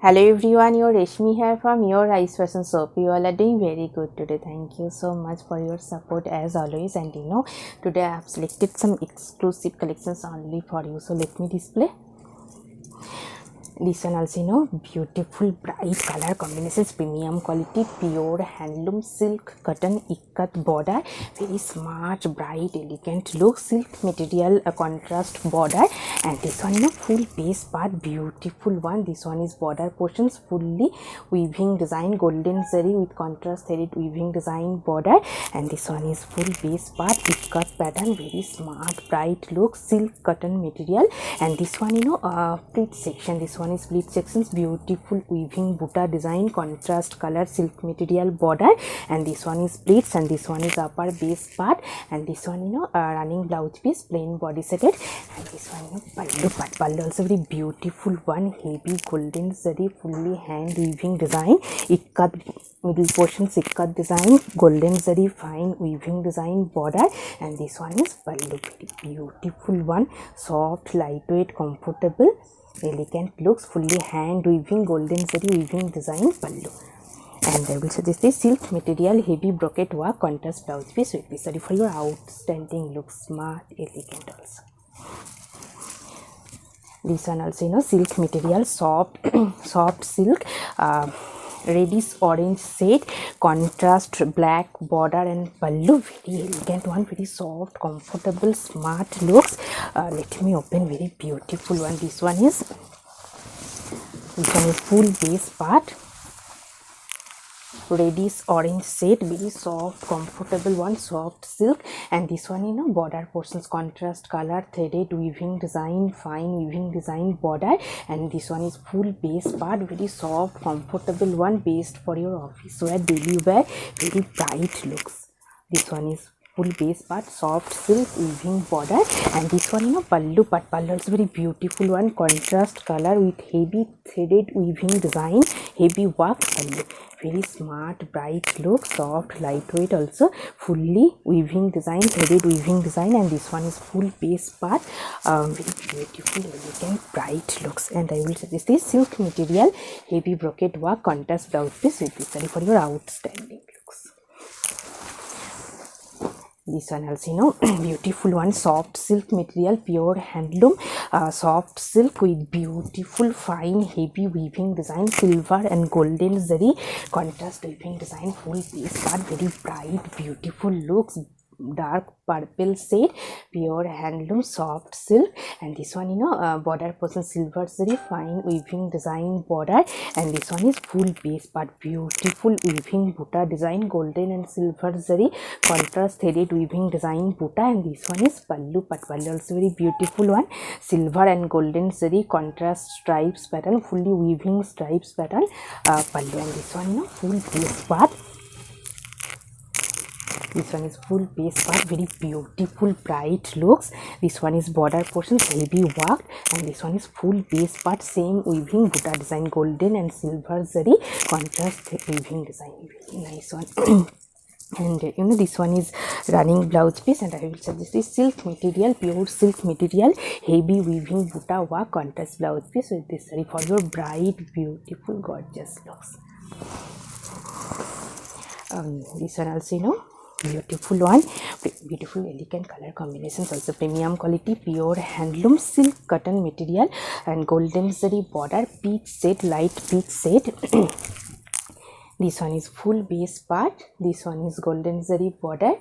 Hello everyone, your Reshmi here from your Ice Fashion Shop. You all are doing very good today. Thank you so much for your support as always. And today I have selected some exclusive collections only for you. So let me display. This one also beautiful bright color combinations, premium quality, pure handloom silk cotton ikat border, very smart bright elegant look, silk material contrast border. And this one full base part, beautiful one. This one is border portions, fully weaving design, golden zari with contrast threaded weaving design border. And this one is full base part, ikat pattern, very smart bright look, silk cotton material. And this one pleat section, this one is pleat sections, beautiful weaving buta design, contrast color silk material border. And this one is pleats, and this one is upper base part. And this one running blouse piece, plain body setted. And this one pallu also very beautiful one, heavy golden zari, fully hand weaving design, ikat middle portion ikat design, golden zari fine weaving design border. And this one is pallu, very beautiful one, soft lightweight comfortable elegant looks, fully hand weaving golden zari weaving design pallu. And I will suggest this silk material heavy brocade work contrast blouse piece with this sorry for your outstanding look, smart elegant also. This one also silk material, soft soft silk, reddish orange shade, contrast black border and pallu, very elegant one, very soft comfortable smart looks. Let me open, very beautiful one. This one is full base part, reddish orange shade, very soft comfortable one, soft silk. And this one border portions contrast color threaded weaving design, fine weaving design border. And this one is full base part, very soft comfortable one, based for your office wear, daily wear, very bright looks. This one is full base part, soft silk weaving border. And this one pallu part, pallu is very beautiful one, contrast color with heavy threaded weaving design, heavy work pallu, very smart bright look, soft lightweight also, fully weaving design, threaded weaving design. And this one is full base part, very beautiful elegant bright looks. And I will suggest this silk material heavy brocade work contrast blouse piece with this sorry for your outstanding looks. This one also beautiful one, soft silk material, pure handloom, soft silk with beautiful fine heavy weaving design, silver and golden zari contrast weaving design, full base part, very bright beautiful looks, dark purple shade, pure handloom soft silk. And this one border portion silver zari fine weaving design border. And this one is full base part, beautiful weaving buta design, golden and silver zari contrast threaded weaving design buta. And this one is pallu part, pallu also very beautiful one, silver and golden zari contrast stripes pattern, fully weaving stripes pattern pallu. And this one full base part, this one is full base part, very beautiful bright looks. This one is border portions heavy worked. And this one is full base part, same weaving buta design, golden and silver zari contrast weaving design, very nice one. And this one is running blouse piece. And I will suggest this silk material, pure silk material, heavy weaving buta work contrast blouse piece with this sorry for your bright beautiful gorgeous looks. This one also beautiful one, beautiful elegant color combinations, also premium quality, pure handloom silk cotton material and golden zari border, peach shade, light peach shade. This one is full base part, this one is golden zari border,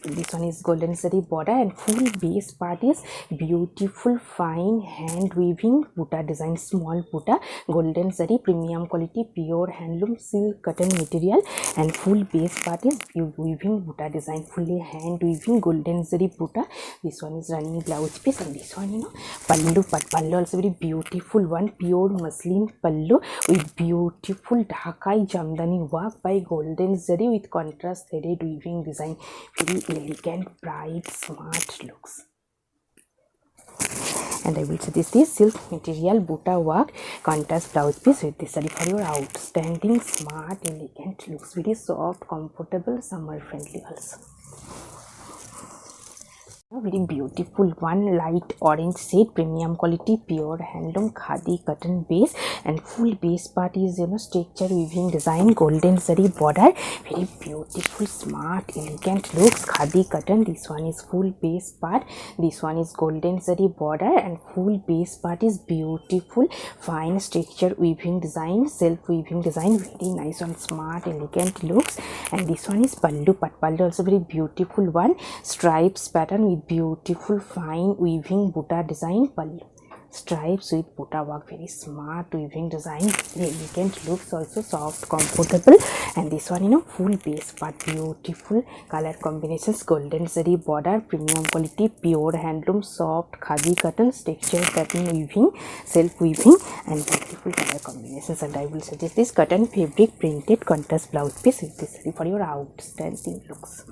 this one is golden zari border. And full base part is beautiful fine hand weaving buta design, small buta, golden zari, premium quality, pure handloom silk cotton material. And full base part is weaving buta design, fully hand weaving golden zari buta. This one is running blouse piece. And this one pallu part, pallu also very beautiful one, pure muslin pallu with beautiful Dhakai Jamdani work by golden zari with contrast threaded weaving design, very elegant bright smart looks. And I will suggest this silk material buta work contrast blouse piece with this sorry for your outstanding smart elegant looks, very soft comfortable summer friendly also. Very beautiful one, light orange shade, premium quality, pure handloom khadi cotton base, and full base part is structure weaving design, golden zari border. Very beautiful, smart, elegant looks, khadi cotton. This one is full base part, this one is golden zari border, and full base part is beautiful, fine structure weaving design, self weaving design. Very nice one, smart, elegant looks. And this one is pallu part. Pallu also very beautiful one, stripes pattern with beautiful fine weaving butta design. Pallu stripes with butta work, very smart weaving design, very elegant looks, also soft, comfortable. And this one full base part, beautiful color combinations, golden zari border, premium quality, pure handloom, soft khadi cotton, texture pattern weaving, self weaving, and beautiful color combinations. And I will suggest this cotton fabric printed contrast blouse piece with this for your outstanding looks.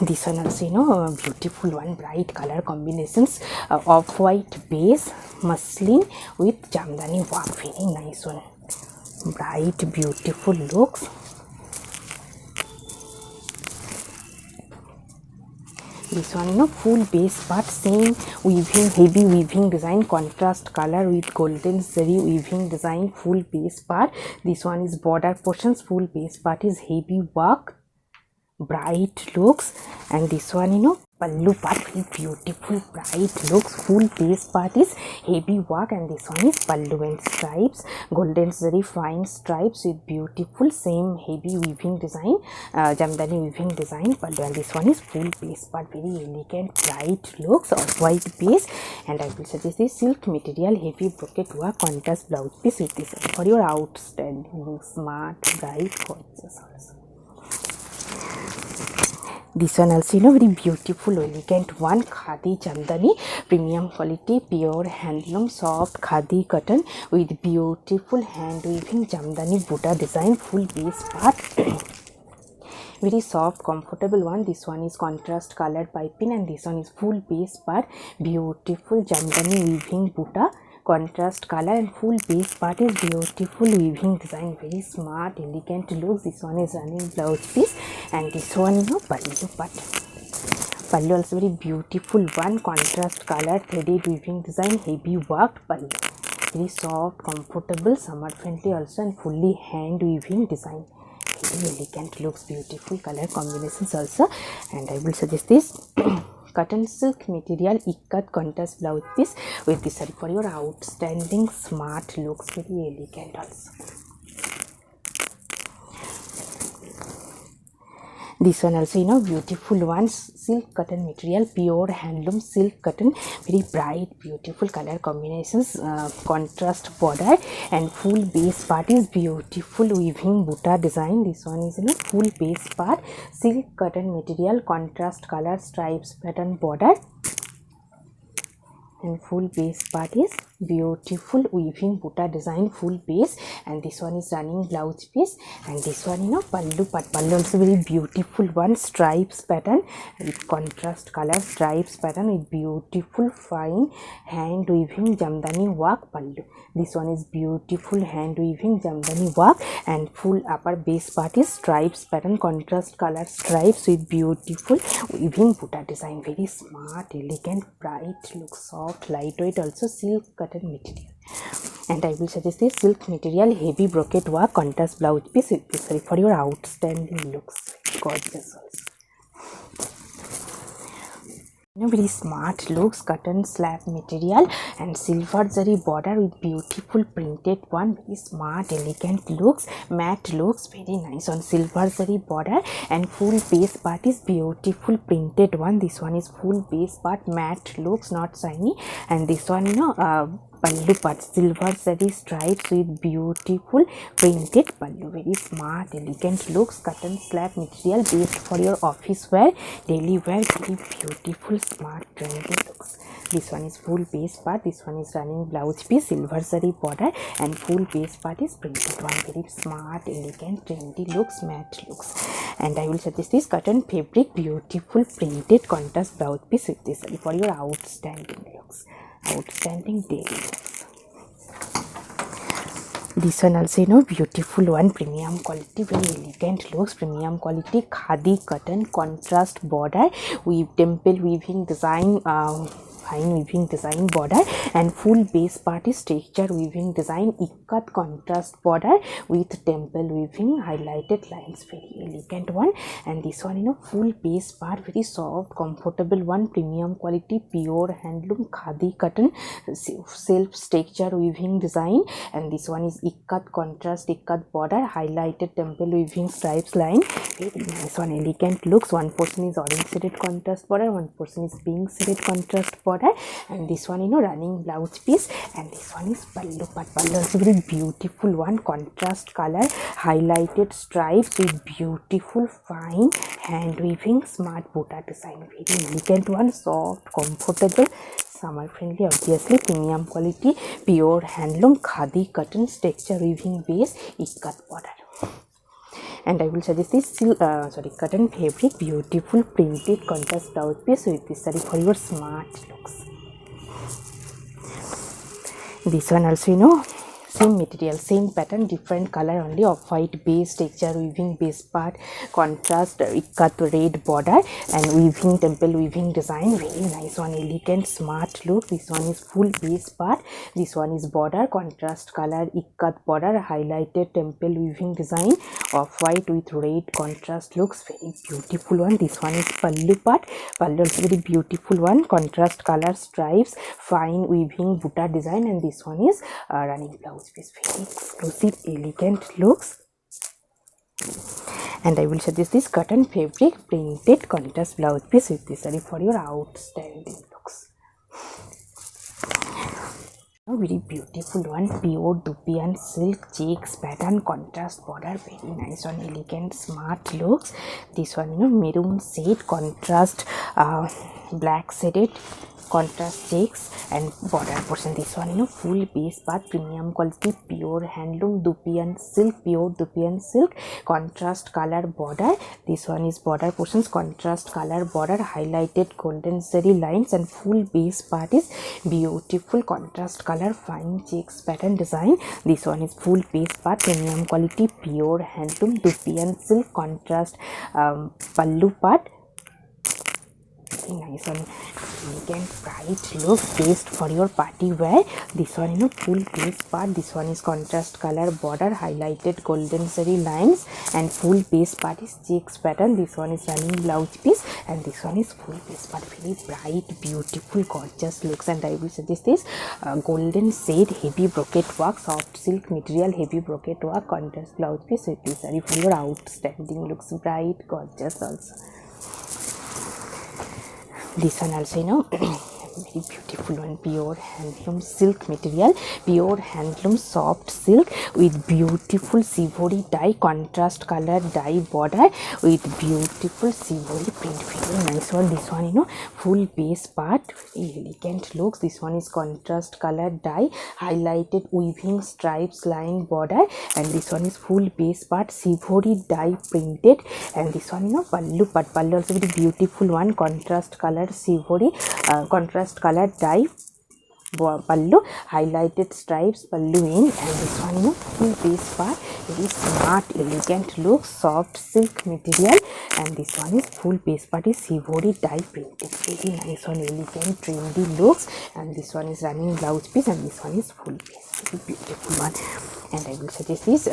This one also beautiful one, bright color combinations, off-white base, muslin with jamdani work, very nice one, bright beautiful looks. This one full base part, same weaving, heavy weaving design, contrast color with golden zari weaving design, full base part. This one is border portions, full base part is heavy work, bright looks. And this one pallu part, very beautiful bright looks, full base part is heavy work, and this one is pallu and stripes, golden zari fine stripes with beautiful same heavy weaving design, jamdani weaving design pallu. And this one is full base part, very elegant bright looks, of white base. And I will suggest this silk material heavy brocade work contrast blouse piece with this for your outstanding, smart, bright, gorgeous also. This one also very beautiful, elegant one, khadi jamdani, premium quality, pure handloom, soft khadi cotton with beautiful hand weaving jamdani butta design, full base part. Very soft, comfortable one. This one is contrast colored piping, and this one is full base part, beautiful jamdani weaving butta, contrast color, and full base part is beautiful weaving design, very smart, elegant looks. This one is running blouse piece, and this one pallu part. Pallu also very beautiful one, contrast color, threaded weaving design, heavy worked pallu, very soft, comfortable, summer friendly also, and fully hand weaving design, very elegant looks, beautiful color combinations also. And I will suggest this cotton silk material ikat contrast blouse piece with this for your outstanding smart looks, very elegant also. This one also beautiful one, silk cotton material, pure handloom silk cotton, very bright beautiful color combinations, contrast border, and full base part is beautiful weaving butta design. This one is full base part, silk cotton material, contrast color, stripes pattern border, and full base part is beautiful weaving butta design, full base. And this one is running blouse piece, and this one pallu part. Pallu also very beautiful one, stripes pattern with contrast color, stripes pattern with beautiful fine hand weaving jamdani work pallu. This one is beautiful hand weaving jamdani work, and full upper base part is stripes pattern, contrast color stripes with beautiful weaving butta design, very smart, elegant, bright looks, soft, lightweight also, silk cotton material. And I will suggest this silk material heavy brocade work contrast blouse piece with this for your outstanding looks, gorgeous also. Very smart looks, cotton slab material and silver zari border with beautiful printed one, very smart, elegant looks, matte looks, very nice on silver zari border, and full base part is beautiful printed one. This one is full base part, matte looks, not shiny. And this one pallu part, silver zari stripes with beautiful printed pallu, very smart, elegant looks, cotton slab material, based for your office wear, daily wear, very beautiful, smart, trendy looks. This one is full base part, this one is running blouse piece, silver zari border, and full base part is printed one, very smart, elegant, trendy looks, matte looks. And I will suggest this cotton fabric beautiful printed contrast blouse piece with this for your outstanding looks, outstanding daily looks. This one also, you know, beautiful one, premium quality, very elegant looks, premium quality khadi cotton contrast border with temple weaving design, fine weaving design border, and full base part is texture weaving design ikat contrast border with temple weaving highlighted lines, very elegant one. And this one, you know, full base part, very soft comfortable one, premium quality pure handloom khadi cotton self texture weaving design. And this one is ikat contrast ikat border highlighted temple weaving stripes line, very nice one, elegant looks. One portion is orange shaded contrast border, one portion is pink shaded contrast border, and this one, you know, running blouse piece. And this one is pallu part. Pallu is very beautiful one, contrast color highlighted stripes with beautiful fine hand weaving smart butta design, very elegant one, soft comfortable summer friendly, obviously premium quality pure handloom khadi cotton texture weaving base ikat border. And I will suggest this cotton fabric beautiful printed contrast blouse piece with this saree for your smart looks. This one also, you know, same material, same pattern, different color only, of white base texture weaving base part, contrast ikat red border and weaving temple weaving design, very nice one, elegant smart look. This one is full base part, this one is border, contrast color ikat border highlighted temple weaving design of white with red contrast looks, very beautiful one. This one is pallu part, pallu also very beautiful one, contrast color stripes fine weaving butta design. And this one is running blouse piece, very exclusive elegant looks. And I will suggest this cotton fabric printed contrast blouse piece with this saree for your outstanding looks. Very beautiful one, pure Dupian silk checks pattern contrast border, very nice one, elegant smart looks. This one, you know, maroon shade contrast black shaded contrast checks and border portion. This one, you know, full base part, premium quality pure handloom Dupian silk, pure Dupian silk, contrast color border. This one is border portions, contrast color border highlighted golden zari lines, and full base part is beautiful contrast color fine checks pattern design. This one is full base part, premium quality pure handloom Dupian silk, contrast pallu part, nice one, elegant bright look, best for your party wear. This one, you know, full base part, this one is contrast color border highlighted golden zari lines, and full base part is checks pattern. This one is running blouse piece, and this one is full base part, very bright beautiful gorgeous looks. And I will suggest this golden shade heavy brocade work, soft silk material heavy brocade work contrast blouse piece with this saree for your outstanding looks, bright gorgeous also. This one also, you know, very beautiful one, pure handloom silk material, pure handloom soft silk with beautiful sivori dye contrast color dye border with beautiful sivori print, very nice one. This one, you know, full base part, very elegant looks. This one is contrast color dye highlighted weaving stripes line border, and this one is full base part sivori dye printed. And this one, you know, pallu part, pallu also very beautiful one, contrast color sivori contrast color dye pallu highlighted stripes pallu in. And this one, you know, full base part, very smart elegant look, soft silk material. And this one is full base part is sivori dye printed, very nice one, elegant trendy looks. And this one is running blouse piece, and this one is full base, very beautiful one. And I will suggest this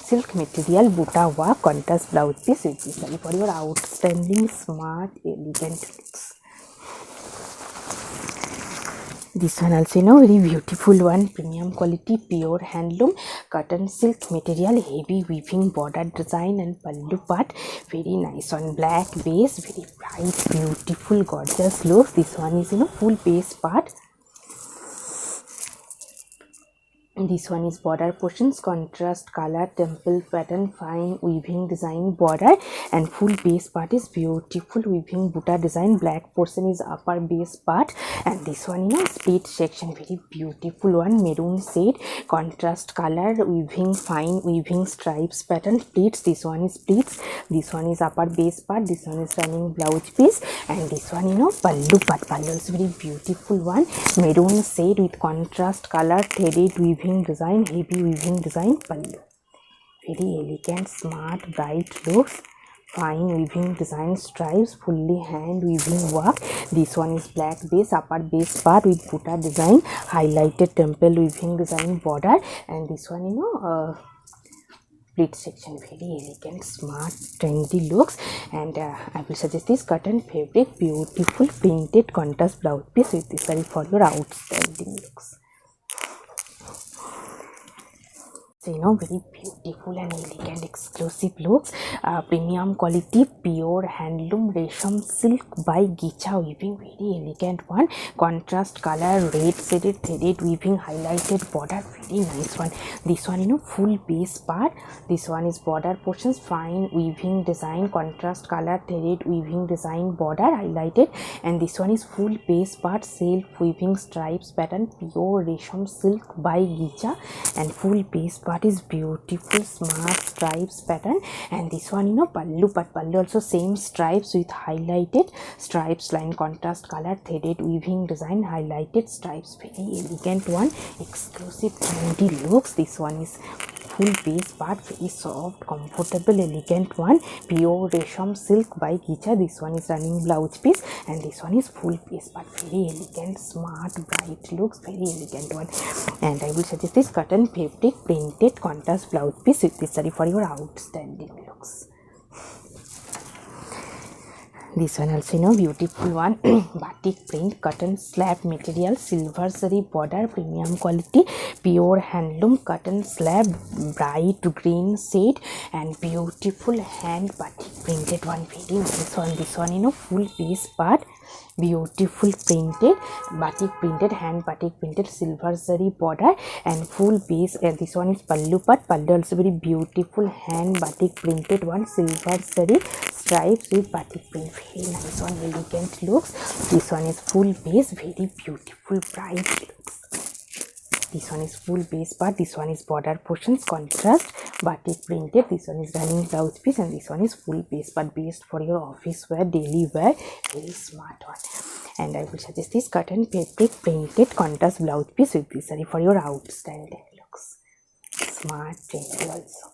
silk material butta work contrast blouse piece with this saree for your outstanding smart elegant looks. This one also, you know, very beautiful one, premium quality pure handloom cotton silk material heavy weaving border design and pallu part, very nice one, black base, very bright beautiful gorgeous looks. This one is, you know, full base part. This one is border portions, contrast color temple pattern fine weaving design border, and full base part is beautiful weaving buta design. Black portion is upper base part, and this one split section, very beautiful one, maroon shade, contrast color, weaving fine weaving stripes pattern, pleats. This one is pleats, this one is upper base part, this one is running blouse piece, and this one pallu part. Pallu is very beautiful one, maroon shade with contrast color, threaded weaving design, heavy weaving design. Pallu very elegant, smart, bright looks, fine weaving design, stripes, fully hand weaving work. This one is black base, upper base part with buta design, highlighted temple weaving design border, and this one pleat section, very elegant, smart, trendy looks. And I will suggest this cotton fabric, beautiful printed contrast blouse piece with this saree for your outstanding looks. So very beautiful and elegant exclusive looks, premium quality pure handloom resham silk by Gicha weaving, very elegant one, contrast color, red shaded threaded weaving, highlighted border, very nice one. This one full base part, this one is border portions, fine weaving design, contrast color, threaded weaving design, border highlighted, and this one is full base part, self weaving stripes pattern, pure resham silk by Gicha, and full base part is beautiful smart stripes pattern. And this one pallu part, pallu also same stripes with highlighted stripes line, contrast color, threaded weaving design, highlighted stripes, very elegant one, exclusive trendy looks. This one is full base part, very soft, comfortable, elegant one, pure resham silk by Gicha. This one is running blouse piece, and this one is full base part, very elegant, smart, bright looks, very elegant one. And I will suggest this cotton fabric printed contrast blouse piece with this saree for your outstanding looks. This one also beautiful one, batik print, cotton slab material, silver zari border, premium quality, pure handloom cotton slab, bright green shade, and beautiful hand batik printed one, very nice one. This one full base part, beautiful printed batik printed, hand batik printed, silver zari border, and full base. This one is pallu part, pallu also very beautiful hand batik printed one, silver zari stripes with batik print, very nice one, elegant looks. This one is full base, very beautiful bright looks. This one is full base part, this one is border portions, contrast batik printed, this one is running blouse piece, and this one is full base part, based for your office wear, daily wear, very smart one. And I will suggest this cotton fabric printed contrast blouse piece with this saree for your outstanding looks, smart, trendy also.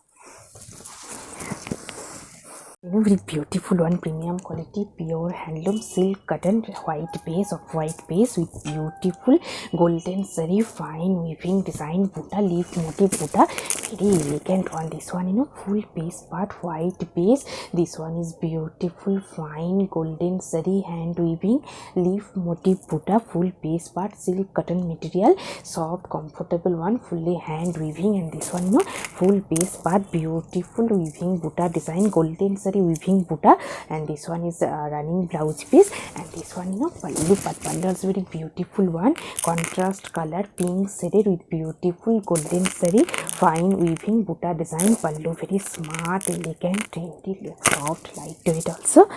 Very beautiful one, premium quality pure handloom silk cotton, white base of white base with beautiful golden zari fine weaving design, buta leaf motif buta, very elegant one. This one full base part, white base, this one is beautiful fine golden zari hand weaving leaf motif buta, full base part, silk cotton material, soft comfortable one, fully hand weaving. And this one full base part, beautiful weaving buta design, golden zari weaving buta, and this one is running blouse piece. And this one pallu part, pallu is very beautiful one, contrast color, pink shaded with beautiful golden zari fine weaving buta design, pallu, very smart, elegant, trendy, soft, lightweight also.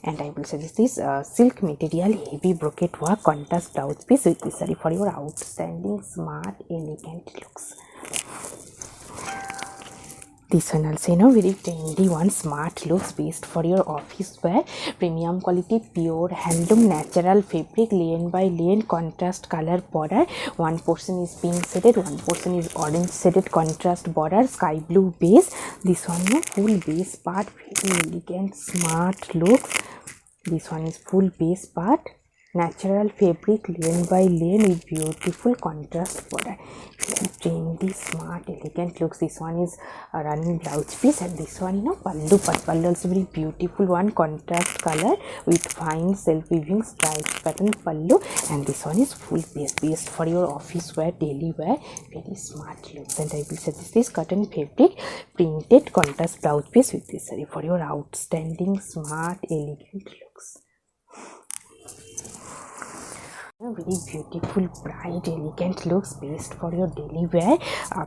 And I will suggest this silk material, heavy brocade work, contrast blouse piece with this saree for your outstanding, smart, elegant looks. This one also very trendy one, smart looks, based for your office wear, premium quality pure handloom natural fabric, lane by lane, contrast color border, one portion is pink shaded, one portion is orange shaded, contrast border, sky blue base. This one full base part, very elegant, smart looks. This one is full base part, natural fabric, lane by lane with beautiful contrast border, very trendy, smart, elegant looks. This one is a running blouse piece, and this one pallu part, pallu also very beautiful one, contrast color with fine self weaving stripes pattern pallu, and this one is full base, based for your office wear, daily wear, very smart looks. And I will suggest this cotton fabric printed contrast blouse piece with this saree for your outstanding, smart, elegant looks. very beautiful, bright, elegant looks best for your daily wear.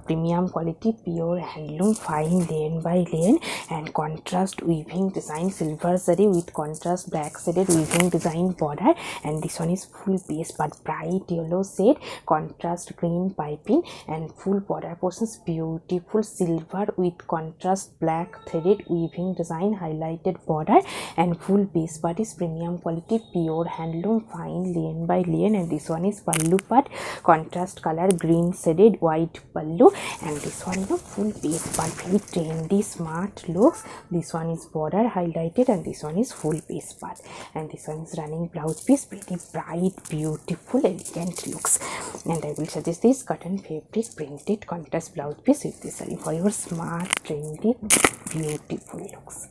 Premium quality, pure handloom, fine lane by lane, and contrast weaving design, silver zari with contrast black shaded weaving design border. And this one is full base but bright yellow shade, contrast green piping, and full border portions beautiful silver with contrast black threaded weaving design, highlighted border, and full base part is premium quality, pure handloom, fine lane by lane. And this one is pallu part, contrast color green shaded white pallu, and this one is a full base part, very trendy smart looks. This one is border highlighted, and this one is full base part, and this one is running blouse piece, very bright, beautiful, elegant looks. And I will suggest this cotton fabric printed contrast blouse piece with this saree for your smart, trendy, beautiful looks.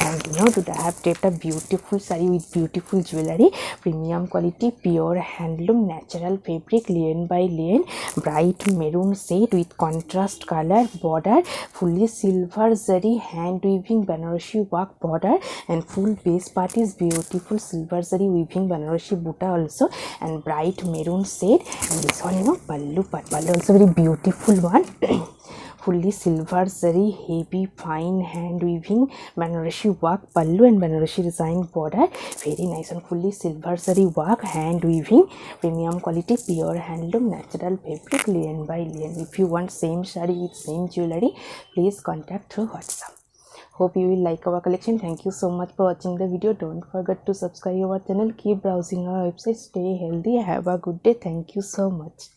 And today I have taped a beautiful saree with beautiful jewelry, premium quality, pure handloom, natural fabric, lane by lane, bright maroon shade with contrast color border, fully silver zari hand weaving Banarasi work border, and full base part is beautiful silver zari weaving Banarasi buta also, and bright maroon shade. And this one pallu part, pallu also very beautiful one. Fully silver zari heavy fine hand weaving Banarasi work pallu and Banarasi design border, very nice, and fully silver zari work hand weaving, premium quality, pure handloom, natural fabric, lane by lane. If you want same saree with same jewelry, please contact through WhatsApp. Hope you will like our collection. Thank you so much for watching the video. Don't forget to subscribe our channel. Keep browsing our website. Stay healthy. Have a good day. Thank you so much.